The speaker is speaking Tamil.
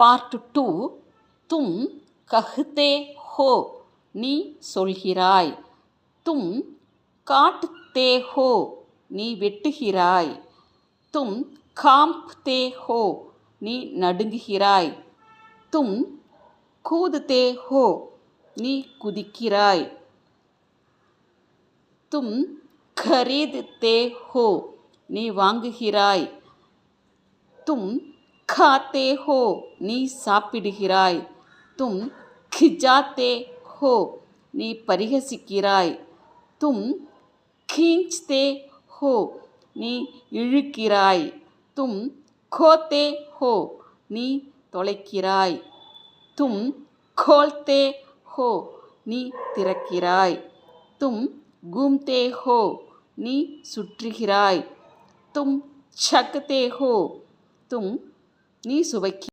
பார்ட் 2. தும் கஹ்தே ஹோ, நீ சொல்கிறாய். தும் காட்தே ஹோ, நீ வெட்டுகிறாய். தும் காம்ப்தே ஹோ, நீ நடுங்குகிறாய். தும் கூத்தே ஹோ, நீ குதிக்கிறாய். தும் கரீத்தே ஹோ, நீ வாங்குகிறாய். தும் காத்தே ஹோ, நீ சாப்பிடுகிறாய். தும் கிஜாத்தே ஹோ, நீ பரிகசிக்கிறாய். தும் கீஞ்ச்தே ஹோ, நீ இழுக்கிறாய். தும் கோத்தே ஹோ, நீ தொலைக்கிறாய். தும் கோல்தே ஹோ, நீ திறக்கிறாய். தும் கூம்தே ஹோ, நீ சுற்றுகிறாய். தும் சக்தே ஹோ, நீ சுவைக்கிறாய்.